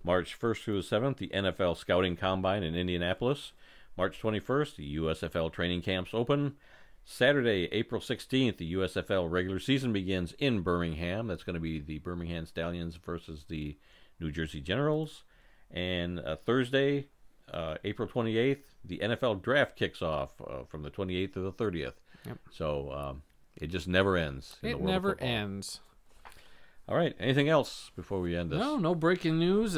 March 1st through the 7th, the NFL Scouting Combine in Indianapolis. March 21st, the USFL Training Camps open. Saturday, April 16th, the USFL regular season begins in Birmingham. That's going to be the Birmingham Stallions versus the New Jersey Generals. And Thursday, April 28th, the NFL Draft kicks off from the 28th to the 30th. Yep. So it just never ends. It never ends. All right. Anything else before we end this? No breaking news.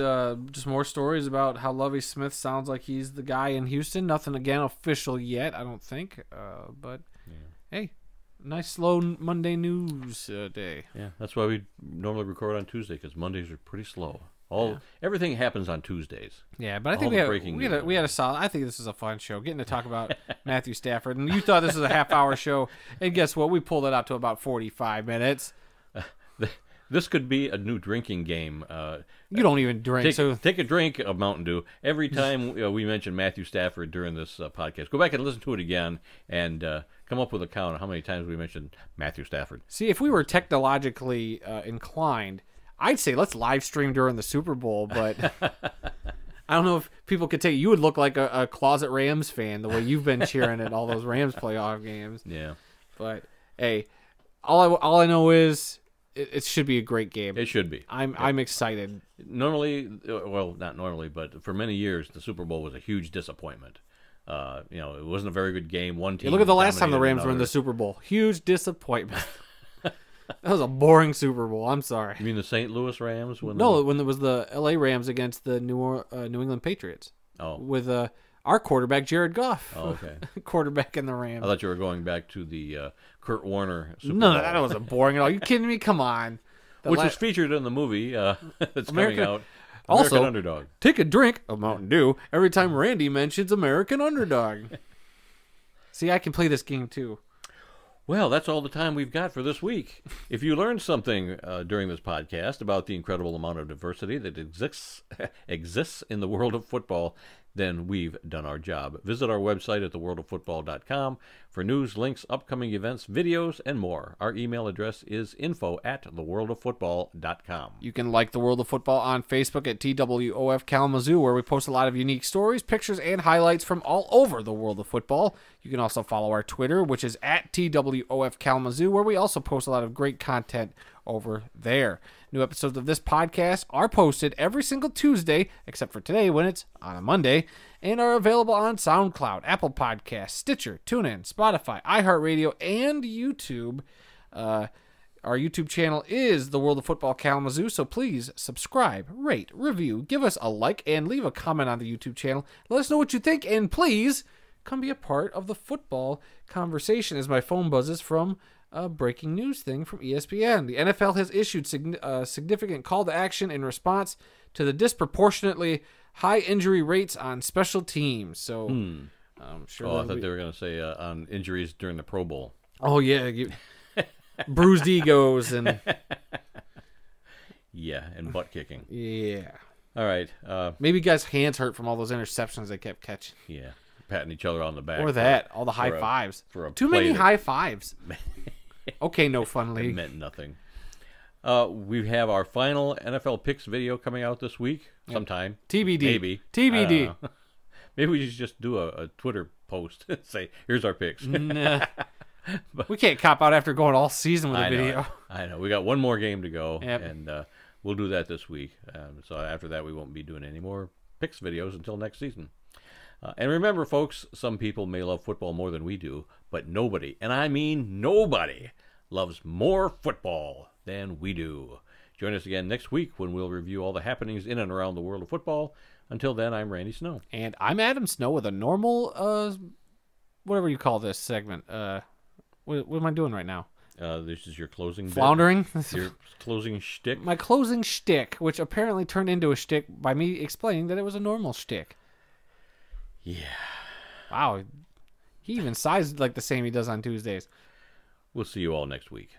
Just more stories about how Lovie Smith sounds like he's the guy in Houston. Nothing, again, official yet, I don't think. But, hey, nice slow Monday news day. Yeah, that's why we normally record on Tuesday, because Mondays are pretty slow. Everything happens on Tuesdays. Yeah, but I think we had a solid. I think this is a fun show, getting to talk about Matthew Stafford. And you thought this was a half-hour show, and guess what? We pulled it out to about 45 minutes. This could be a new drinking game. You don't even drink. Take a drink of Mountain Dew every time we mention Matthew Stafford during this podcast. Go back and listen to it again and come up with a count of how many times we mentioned Matthew Stafford. See, if we were technologically inclined, I'd say let's live stream during the Super Bowl, but I don't know if people could take. You would look like a closet Rams fan the way you've been cheering at all those Rams playoff games. Yeah. But hey, all I know is it should be a great game. It should be. I'm excited. Normally, well, not normally, but for many years, the Super Bowl was a huge disappointment. It wasn't a very good game. One team. Look at the last time the Rams were in the Super Bowl. Huge disappointment. That was a boring Super Bowl. I'm sorry. You mean the St. Louis Rams? When there was the L.A. Rams against the New England Patriots. Oh. With our quarterback, Jared Goff. Oh, okay. Quarterback in the Rams. I thought you were going back to the Kurt Warner Super No, Bowl. that wasn't boring at all. Are you kidding me? Come on. Which was featured in the movie that's coming out. American also, Underdog. Take a drink of Mountain Dew every time Randy mentions American Underdog. See, I can play this game too. Well, that's all the time we've got for this week. If you learned something during this podcast about the incredible amount of diversity that exists in the world of football, then we've done our job. Visit our website at theworldoffootball.com for news, links, upcoming events, videos, and more. Our email address is info@theworldoffootball.com. You can like The World of Football on Facebook at TWOF Kalamazoo, where we post a lot of unique stories, pictures, and highlights from all over the world of football. You can also follow our Twitter, which is at TWOF Kalamazoo, where we also post a lot of great content over there. New episodes of this podcast are posted every single Tuesday, except for today when it's on a Monday, and are available on SoundCloud, Apple Podcasts, Stitcher, TuneIn, Spotify, iHeartRadio, and YouTube. Our YouTube channel is The World of Football Kalamazoo, so please subscribe, rate, review, give us a like, and leave a comment on the YouTube channel. Let us know what you think, and please come be a part of the football conversation as my phone buzzes from a breaking news thing from ESPN. The NFL has issued significant call to action in response to the disproportionately high injury rates on special teams. So, I'm sure. I thought they were going to say on injuries during the Pro Bowl. Oh yeah, bruised egos and and butt kicking. Yeah. All right. Maybe guys' hands hurt from all those interceptions they kept catching. Yeah, patting each other on the back. Or all the high fives. Too many high fives. Okay, no fun league. It meant nothing. We have our final NFL picks video coming out this week sometime. TBD. Maybe. TBD. Maybe we should just do a Twitter post and say, here's our picks. Nah. We can't cop out after going all season with a video. I know. We got one more game to go, yep. And we'll do that this week. So after that, we won't be doing any more picks videos until next season. And remember, folks, some people may love football more than we do, but nobody, and I mean nobody, loves more football than we do. Join us again next week when we'll review all the happenings in and around the world of football. Until then, I'm Randy Snow. And I'm Adam Snow with a normal, whatever you call this segment. What am I doing right now? This is your closing Floundering? Your closing shtick? My closing shtick, which apparently turned into a shtick by me explaining that it was a normal shtick. Yeah. Wow. He even sized like the same he does on Tuesdays. We'll see you all next week.